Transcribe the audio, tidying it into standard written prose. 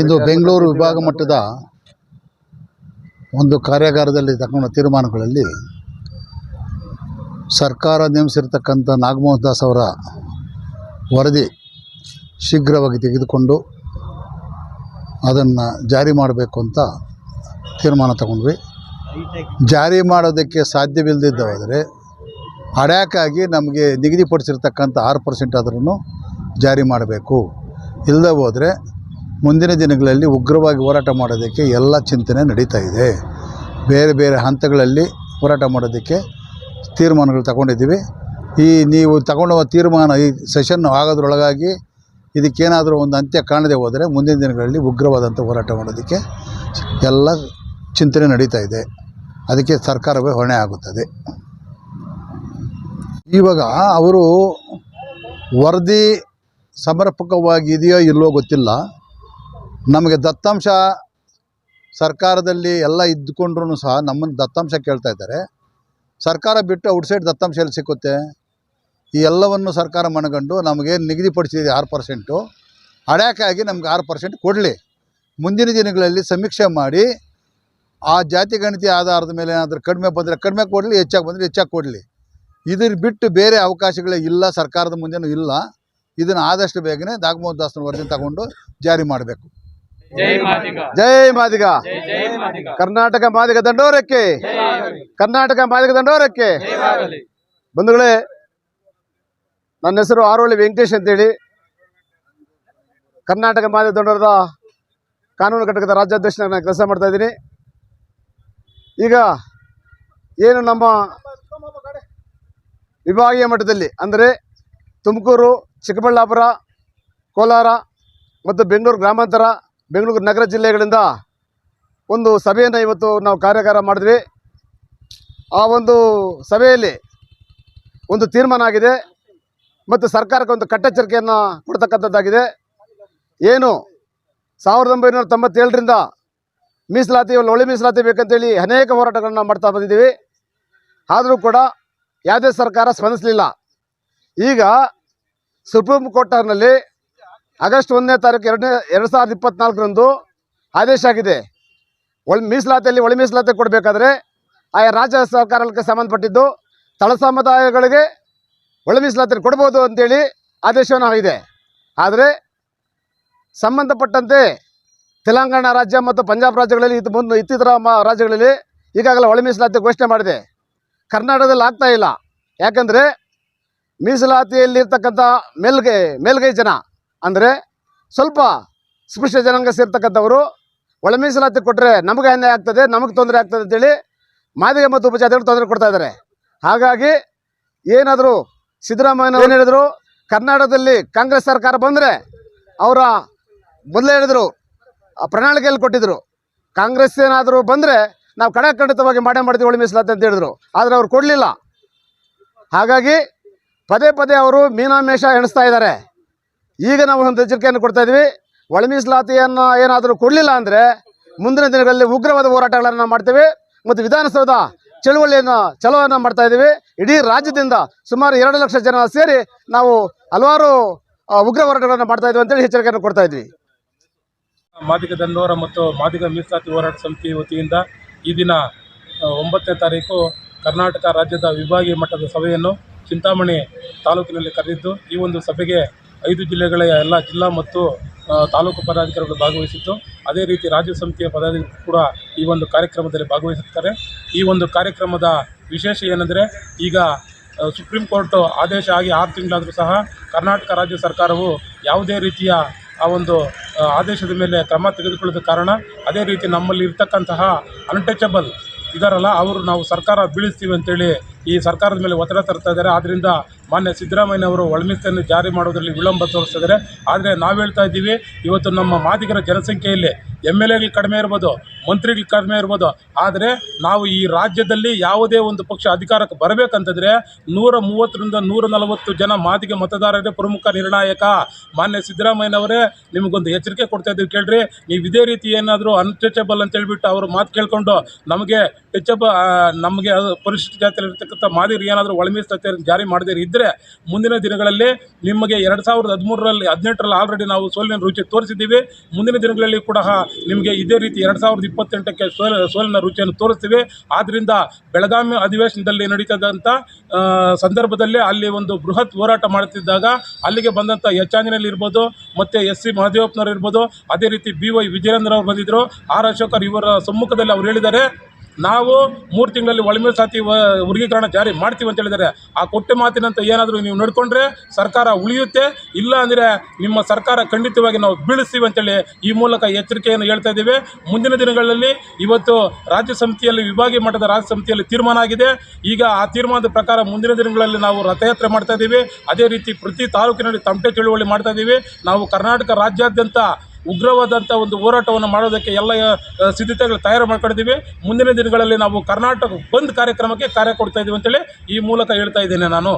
ಇಂದು ಬೆಂಗಳೂರು ವಿಭಾಗ ಮಟ್ಟದ ಒಂದು ಕಾರ್ಯಾಗಾರದಲ್ಲಿ ತಗೊಂಡ ತೀರ್ಮಾನಗಳಲ್ಲಿ ಸರ್ಕಾರ ನೇಮಿಸಿರ್ತಕ್ಕಂಥ ನಾಗಮೋಹನ್ ದಾಸ್ ಅವರ ವರದಿ ಶೀಘ್ರವಾಗಿ ತೆಗೆದುಕೊಂಡು ಅದನ್ನು ಜಾರಿ ಮಾಡಬೇಕು ಅಂತ ತೀರ್ಮಾನ ತಗೊಂಡ್ವಿ. ಜಾರಿ ಮಾಡೋದಕ್ಕೆ ಸಾಧ್ಯವಿಲ್ಲದಿದ್ದವಾದರೆ ಅಡ್ಯಾಕಾಗಿ ನಮಗೆ ನಿಗದಿಪಡಿಸಿರ್ತಕ್ಕಂಥ 6% ಆದ್ರೂ ಜಾರಿ ಮಾಡಬೇಕು. ಇಲ್ಲದೆ ಹೋದರೆ ಮುಂದಿನ ದಿನಗಳಲ್ಲಿ ಉಗ್ರವಾಗಿ ಹೋರಾಟ ಮಾಡೋದಕ್ಕೆ ಎಲ್ಲ ಚಿಂತನೆ ನಡೀತಾ ಇದೆ. ಬೇರೆ ಬೇರೆ ಹಂತಗಳಲ್ಲಿ ಹೋರಾಟ ಮಾಡೋದಕ್ಕೆ ತೀರ್ಮಾನಗಳು ತಗೊಂಡಿದ್ದೀವಿ. ನೀವು ತಗೊಂಡ ತೀರ್ಮಾನ ಈ ಸೆಷನ್ ಆಗೋದ್ರೊಳಗಾಗಿ ಇದಕ್ಕೇನಾದರೂ ಒಂದು ಅಂತ್ಯ ಕಾಣದೆ ಹೋದರೆ ಮುಂದಿನ ದಿನಗಳಲ್ಲಿ ಉಗ್ರವಾದಂಥ ಹೋರಾಟ ಮಾಡೋದಕ್ಕೆ ಎಲ್ಲ ಚಿಂತನೆ ನಡೀತಾ ಇದೆ. ಅದಕ್ಕೆ ಸರ್ಕಾರವೇ ಹೊಣೆ ಆಗುತ್ತದೆ. ಇವಾಗ ಅವರು ವರದಿ ಸಮರ್ಪಕವಾಗಿದೆಯೋ ಇಲ್ಲವೋ ಗೊತ್ತಿಲ್ಲ. ನಮಗೆ ದತ್ತಾಂಶ ಸರ್ಕಾರದಲ್ಲಿ ಎಲ್ಲ ಇದ್ದುಕೊಂಡ್ರೂ ಸಹ ನಮ್ಮನ್ನು ದತ್ತಾಂಶ ಕೇಳ್ತಾ ಇದ್ದಾರೆ. ಸರ್ಕಾರ ಬಿಟ್ಟು ಔಟ್ಸೈಡ್ ದತ್ತಾಂಶ ಎಲ್ಲಿ ಸಿಕ್ಕುತ್ತೆ? ಈ ಎಲ್ಲವನ್ನು ಸರ್ಕಾರ ಮನಗಂಡು ನಮಗೆ ನಿಗದಿಪಡಿಸಿದೆ 6%. ಅಡ್ಯಾಕಾಗಿ ನಮ್ಗೆ 6% ಕೊಡಲಿ. ಮುಂದಿನ ದಿನಗಳಲ್ಲಿ ಸಮೀಕ್ಷೆ ಮಾಡಿ ಆ ಜಾತಿ ಗಣತಿ ಆಧಾರದ ಮೇಲೆ ಏನಾದರೂ ಕಡಿಮೆ ಬಂದರೆ ಕಡಿಮೆ ಕೊಡಲಿ, ಹೆಚ್ಚಾಗಿ ಬಂದರೆ ಹೆಚ್ಚಾಗಿ ಕೊಡಲಿ. ಇದ್ರ ಬಿಟ್ಟು ಬೇರೆ ಅವಕಾಶಗಳೇ ಇಲ್ಲ, ಸರ್ಕಾರದ ಮುಂದೆನೂ ಇಲ್ಲ. ಇದನ್ನು ಆದಷ್ಟು ಬೇಗನೆ ನಾಗಮೋಹನ್ ದಾಸ್ನ ವರದಿ ತಗೊಂಡು ಜಾರಿ ಮಾಡಬೇಕು. ಜೈ ಮಾದಿಗ, ಕರ್ನಾಟಕ ಮಾದಿಗ ದಂಡೋರಕ್ಕೆ, ಕರ್ನಾಟಕ ಮಾದಿಗ ದಂಡೋರಕ್ಕೆ. ಬಂಧುಗಳೇ, ನನ್ನ ಹೆಸರು ಆರೋಳಿ ವೆಂಕಟೇಶ್ ಅಂತೇಳಿ, ಕರ್ನಾಟಕ ಮಾದಿಗ ದಂಡೋರದ ಕಾನೂನು ಘಟಕದ ರಾಜ್ಯಾಧ್ಯಕ್ಷನಾಗಿ ನಾನು ಕೆಲಸ ಮಾಡ್ತಾ ಇದ್ದೀನಿ. ಈಗ ಏನು ನಮ್ಮ ವಿಭಾಗೀಯ ಮಟ್ಟದಲ್ಲಿ ಅಂದರೆ ತುಮಕೂರು, ಚಿಕ್ಕಬಳ್ಳಾಪುರ, ಕೋಲಾರ ಮತ್ತು ಬೆಂಗಳೂರು ಗ್ರಾಮಾಂತರ, ಬೆಂಗಳೂರು ನಗರ ಜಿಲ್ಲೆಗಳಿಂದ ಒಂದು ಸಭೆಯನ್ನು ಇವತ್ತು ನಾವು ಕಾರ್ಯಾಗಾರ ಮಾಡಿದ್ವಿ. ಆ ಒಂದು ಸಭೆಯಲ್ಲಿ ಒಂದು ತೀರ್ಮಾನ ಆಗಿದೆ ಮತ್ತು ಸರ್ಕಾರಕ್ಕೆ ಒಂದು ಕಟ್ಟೆಚ್ಚರಿಕೆಯನ್ನು ಕೊಡ್ತಕ್ಕಂಥದ್ದಾಗಿದೆ. ಏನು 1997ರಿಂದ ಮೀಸಲಾತಿ, ಒಳ್ಳೆ ಮೀಸಲಾತಿ ಬೇಕಂತೇಳಿ ಅನೇಕ ಹೋರಾಟಗಳನ್ನು ಮಾಡ್ತಾ ಬಂದಿದ್ದೀವಿ. ಆದರೂ ಕೂಡ ಯಾವುದೇ ಸರ್ಕಾರ ಸ್ಪಂದಿಸಲಿಲ್ಲ. ಈಗ ಸುಪ್ರೀಂ ಕೋರ್ಟ್ನಲ್ಲಿ ಆಗಸ್ಟ್ 1ನೇ ತಾರೀಕು 2024ರಂದು ಆದೇಶ ಆಗಿದೆ. ಮೀಸಲಾತಿಯಲ್ಲಿ ಒಳ ಮೀಸಲಾತಿ ಕೊಡಬೇಕಾದ್ರೆ ಆಯಾ ರಾಜ್ಯ ಸರ್ಕಾರಕ್ಕೆ ಸಂಬಂಧಪಟ್ಟಿದ್ದು ತಳ ಸಮುದಾಯಗಳಿಗೆ ಒಳ ಮೀಸಲಾತಿ ಕೊಡ್ಬೋದು ಅಂತೇಳಿ ಆದೇಶವನ್ನು ಆಗಿದೆ. ಆದರೆ ಸಂಬಂಧಪಟ್ಟಂತೆ ತೆಲಂಗಾಣ ರಾಜ್ಯ ಮತ್ತು ಪಂಜಾಬ್ ರಾಜ್ಯಗಳಲ್ಲಿ ಇತ್ತೀತರ ರಾಜ್ಯಗಳಲ್ಲಿ ಈಗಾಗಲೇ ಒಳ ಮೀಸಲಾತಿ ಘೋಷಣೆ ಮಾಡಿದೆ. ಕರ್ನಾಟಕದಲ್ಲಿ ಆಗ್ತಾ ಇಲ್ಲ. ಯಾಕಂದರೆ ಮೀಸಲಾತಿಯಲ್ಲಿರ್ತಕ್ಕಂಥ ಮೇಲ್ಗೈ ಜನ ಅಂದರೆ ಸ್ವಲ್ಪ ಸ್ಪೃಶ್ಯ ಜನಾಂಗ ಸೇರ್ತಕ್ಕಂಥವರು ಒಳ ಮೀಸಲಾತಿ ಕೊಟ್ಟರೆ ನಮಗೆ ಅನ್ಯಾಯ ಆಗ್ತದೆ, ನಮಗೆ ತೊಂದರೆ ಆಗ್ತದೆ ಅಂತೇಳಿ ಮಾದಿಗ ಮತ್ತು ಉಪಜಾತಿಗಳು ತೊಂದರೆ ಕೊಡ್ತಾ ಇದ್ದಾರೆ. ಹಾಗಾಗಿ ಏನಾದರೂ ಸಿದ್ದರಾಮಯ್ಯ ಏನು ಹೇಳಿದ್ರು, ಕರ್ನಾಟಕದಲ್ಲಿ ಕಾಂಗ್ರೆಸ್ ಸರ್ಕಾರ ಬಂದರೆ ಅವರ ಮೊದಲೇ ಹೇಳಿದರು, ಪ್ರಣಾಳಿಕೆಯಲ್ಲಿ ಕೊಟ್ಟಿದ್ದರು, ಕಾಂಗ್ರೆಸ್ ಏನಾದರೂ ಬಂದರೆ ನಾವು ಖಂಡಿತವಾಗಿ ಮಾಡ್ತೀವಿ ಒಳ ಮೀಸಲಾತಿ ಅಂತ ಹೇಳಿದ್ರು. ಆದರೆ ಅವ್ರು ಕೊಡಲಿಲ್ಲ. ಹಾಗಾಗಿ ಪದೇ ಪದೇ ಅವರು ಮೀನಾಮೇಷ ಎಣಿಸ್ತಾ ಇದ್ದಾರೆ. ಈಗ ನಾವು ಒಂದು ಎಚ್ಚರಿಕೆಯನ್ನು ಕೊಡ್ತಾ ಇದ್ವಿ. ಒಳ ಮೀಸಲಾತಿಯನ್ನು ಏನಾದರೂ ಕೊಡಲಿಲ್ಲ ಅಂದರೆ ಮುಂದಿನ ದಿನಗಳಲ್ಲಿ ಉಗ್ರವಾದ ಹೋರಾಟಗಳನ್ನು ಮಾಡ್ತೀವಿ ಮತ್ತು ವಿಧಾನಸೌಧ ಚಲೋವನ್ನು ಮಾಡ್ತಾ ಇದ್ದೀವಿ. ಇಡೀ ರಾಜ್ಯದಿಂದ ಸುಮಾರು 2 ಲಕ್ಷ ಜನ ಸೇರಿ ನಾವು ಹಲವಾರು ಉಗ್ರ ಹೋರಾಟಗಳನ್ನು ಮಾಡ್ತಾ ಇದ್ವಿ ಅಂತೇಳಿ ಎಚ್ಚರಿಕೆಯನ್ನು ಕೊಡ್ತಾ ಇದ್ವಿ. ಮಾದಿಗ ದಂಡೋರ ಮತ್ತು ಮಾದಿಗ ಮೀಸಲಾತಿ ಹೋರಾಟ ಸಮಿತಿ ವತಿಯಿಂದ ಈ ದಿನ 9ನೇ ತಾರೀಕು ಕರ್ನಾಟಕ ರಾಜ್ಯದ ವಿಭಾಗೀಯ ಮಟ್ಟದ ಸಭೆಯನ್ನು ಚಿಂತಾಮಣಿ ತಾಲೂಕಿನಲ್ಲಿ ಕರೆದಿದ್ದು, ಈ ಒಂದು ಸಭೆಗೆ 5 ಜಿಲ್ಲೆಗಳ ಎಲ್ಲ ಜಿಲ್ಲಾ ಮತ್ತು ತಾಲೂಕು ಪದಾಧಿಕಾರಿಗಳು ಭಾಗವಹಿಸಿದ್ದು, ಅದೇ ರೀತಿ ರಾಜ್ಯ ಸಮಿತಿಯ ಪದಾಧಿಕಾರಿಗಳು ಕೂಡ ಈ ಒಂದು ಕಾರ್ಯಕ್ರಮದಲ್ಲಿ ಭಾಗವಹಿಸುತ್ತಾರೆ. ಈ ಒಂದು ಕಾರ್ಯಕ್ರಮದ ವಿಶೇಷ ಏನೆಂದರೆ, ಈಗ ಸುಪ್ರೀಂ ಕೋರ್ಟ್ ಆದೇಶ ಆಗಿ 6 ತಿಂಗಳಾದರೂ ಸಹ ಕರ್ನಾಟಕ ರಾಜ್ಯ ಸರ್ಕಾರವು ಯಾವುದೇ ರೀತಿಯ ಆ ಒಂದು ಆದೇಶದ ಮೇಲೆ ಕ್ರಮ ತೆಗೆದುಕೊಳ್ಳದ ಕಾರಣ, ಅದೇ ರೀತಿ ನಮ್ಮಲ್ಲಿ ಇರ್ತಕ್ಕಂತಹ ಅನ್ಟಚಬಲ್ ಇದಾರಲ್ಲ ಅವರು ನಾವು ಸರ್ಕಾರ ಬೀಳಿಸ್ತೀವಿ ಅಂತೇಳಿ ಈ ಸರ್ಕಾರದ ಮೇಲೆ ಒತ್ತಡ ತರ್ತಾ ಇದ್ದಾರೆ. ಆದ್ದರಿಂದ ಮಾನ್ಯ ಸಿದ್ದರಾಮಯ್ಯನವರು ಒಳಮೀಸಲಾತಿಯನ್ನು ಜಾರಿ ಮಾಡೋದರಲ್ಲಿ ವಿಳಂಬ ತೋರಿಸ್ತಾ ಇದ್ದಾರೆ. ಆದರೆ ನಾವು ಹೇಳ್ತಾ ಇದ್ದೀವಿ, ಇವತ್ತು ನಮ್ಮ ಮಾದಿಗರ ಜನಸಂಖ್ಯೆಯಲ್ಲಿ MLAಗಳು ಕಡಿಮೆ ಇರ್ಬೋದು, ಮಂತ್ರಿಗಳು ಕಡಿಮೆ ಇರ್ಬೋದು, ಆದರೆ ನಾವು ಈ ರಾಜ್ಯದಲ್ಲಿ ಯಾವುದೇ ಒಂದು ಪಕ್ಷ ಅಧಿಕಾರಕ್ಕೆ ಬರಬೇಕಂತಂದರೆ 130ರಿಂದ 140 ಜನ ಮಾದಿಗ ಮತದಾರರೇ ಪ್ರಮುಖ ನಿರ್ಣಾಯಕ. ಮಾನ್ಯ ಸಿದ್ದರಾಮಯ್ಯನವರೇ, ನಿಮಗೊಂದು ಎಚ್ಚರಿಕೆ ಕೊಡ್ತಾ ಇದ್ದೀವಿ ಕೇಳ್ರಿ. ನೀವು ಇದೇ ರೀತಿ ಏನಾದರೂ ಅನ್ಟಚಬಲ್ ಅಂತ ಹೇಳ್ಬಿಟ್ಟು ಅವರು ಮಾತು ಕೇಳ್ಕೊಂಡು ನಮಗೆ ಪರಿಶಿಷ್ಟ ಜಾತಿಯಲ್ಲಿರ್ತಕ್ಕಂಥ ಹೇಳಿರ್ತಕ್ಕ ಮಾದರಿ ಏನಾದರೂ ಒಳ ಮೀಸಲಾತಿ ಜಾರಿ ಮಾಡದೇ ಇದ್ದರೆ ಮುಂದಿನ ದಿನಗಳಲ್ಲಿ ನಿಮಗೆ 2013ರಲ್ಲಿ 18ರಲ್ಲಿ ಆಲ್ರೆಡಿ ನಾವು ಸೋಲಿನ ರುಚಿ ತೋರಿಸಿದ್ದೀವಿ. ಮುಂದಿನ ದಿನಗಳಲ್ಲಿ ಕೂಡ ನಿಮಗೆ ಇದೇ ರೀತಿ 2028ಕ್ಕೆ ಸೋಲಿನ ರುಚಿಯನ್ನು ತೋರಿಸ್ತೀವಿ. ಆದ್ದರಿಂದ ಬೆಳಗಾವಿ ಅಧಿವೇಶನದಲ್ಲಿ ನಡೀತದಂಥ ಸಂದರ್ಭದಲ್ಲಿ ಅಲ್ಲಿ ಒಂದು ಬೃಹತ್ ಹೋರಾಟ ಮಾಡುತ್ತಿದ್ದಾಗ ಅಲ್ಲಿಗೆ ಬಂದಂಥ ಎಚ್ ಆಂಜನೇಯಲ್ ಇರ್ಬೋದು, ಮತ್ತು SC ಮಹದೇವಪ್ಪನವರು ಇರ್ಬೋದು, ಅದೇ ರೀತಿ BY ವಿಜಯೇಂದ್ರ ಅವರು ಬಂದಿದ್ದರು. ಆರ್ ಅಶೋಕರ್ ಇವರ ಸಮ್ಮುಖದಲ್ಲಿ ಅವರು ಹೇಳಿದ್ದಾರೆ, ನಾವು 3 ತಿಂಗಳಲ್ಲಿ ಒಳ ಮೀಸಲಾತಿ ವರ್ಗೀಕರಣ ಜಾರಿ ಮಾಡ್ತೀವಿ ಅಂತ ಹೇಳಿದ್ದಾರೆ. ಆ ಕೊಟ್ಟ ಮಾತಿನಂತ ಏನಾದರೂ ನೀವು ನಡ್ಕೊಂಡ್ರೆ ಸರ್ಕಾರ ಉಳಿಯುತ್ತೆ, ಇಲ್ಲ ಅಂದರೆ ನಿಮ್ಮ ಸರ್ಕಾರ ಖಂಡಿತವಾಗಿ ನಾವು ಬೀಳಿಸ್ತೀವಿ ಅಂತೇಳಿ ಈ ಮೂಲಕ ಎಚ್ಚರಿಕೆಯನ್ನು ಹೇಳ್ತಾ ಇದ್ದೀವಿ. ಮುಂದಿನ ದಿನಗಳಲ್ಲಿ ಇವತ್ತು ರಾಜ್ಯ ಸಮಿತಿಯಲ್ಲಿ ವಿಭಾಗೀಯ ಮಟ್ಟದ ರಾಜ್ಯ ಸಮಿತಿಯಲ್ಲಿ ತೀರ್ಮಾನ ಆಗಿದೆ. ಈಗ ಆ ತೀರ್ಮಾನದ ಪ್ರಕಾರ ಮುಂದಿನ ದಿನಗಳಲ್ಲಿ ನಾವು ರಥಯಾತ್ರೆ ಮಾಡ್ತಾ ಇದ್ದೀವಿ. ಅದೇ ರೀತಿ ಪ್ರತಿ ತಾಲೂಕಿನಲ್ಲಿ ತಮಟೆ ಚಳುವಳಿ ಮಾಡ್ತಾ ಇದ್ದೀವಿ. ನಾವು ಕರ್ನಾಟಕ ರಾಜ್ಯಾದ್ಯಂತ ಉಗ್ರವಾದಂಥ ಒಂದು ಹೋರಾಟವನ್ನು ಮಾಡೋದಕ್ಕೆ ಎಲ್ಲ ಸಿದ್ಧತೆಗಳು ತಯಾರು ಮಾಡ್ಕೊಂಡಿದ್ದೀವಿ. ಮುಂದಿನ ದಿನಗಳಲ್ಲಿ ನಾವು ಕರ್ನಾಟಕ ಬಂದ್ ಕಾರ್ಯಕ್ರಮಕ್ಕೆ ಕಾರ್ಯ ಕೊಡ್ತಾ ಇದ್ದೀವಿ ಅಂತೇಳಿ ಈ ಮೂಲಕ ಹೇಳ್ತಾ ಇದ್ದೇನೆ ನಾನು.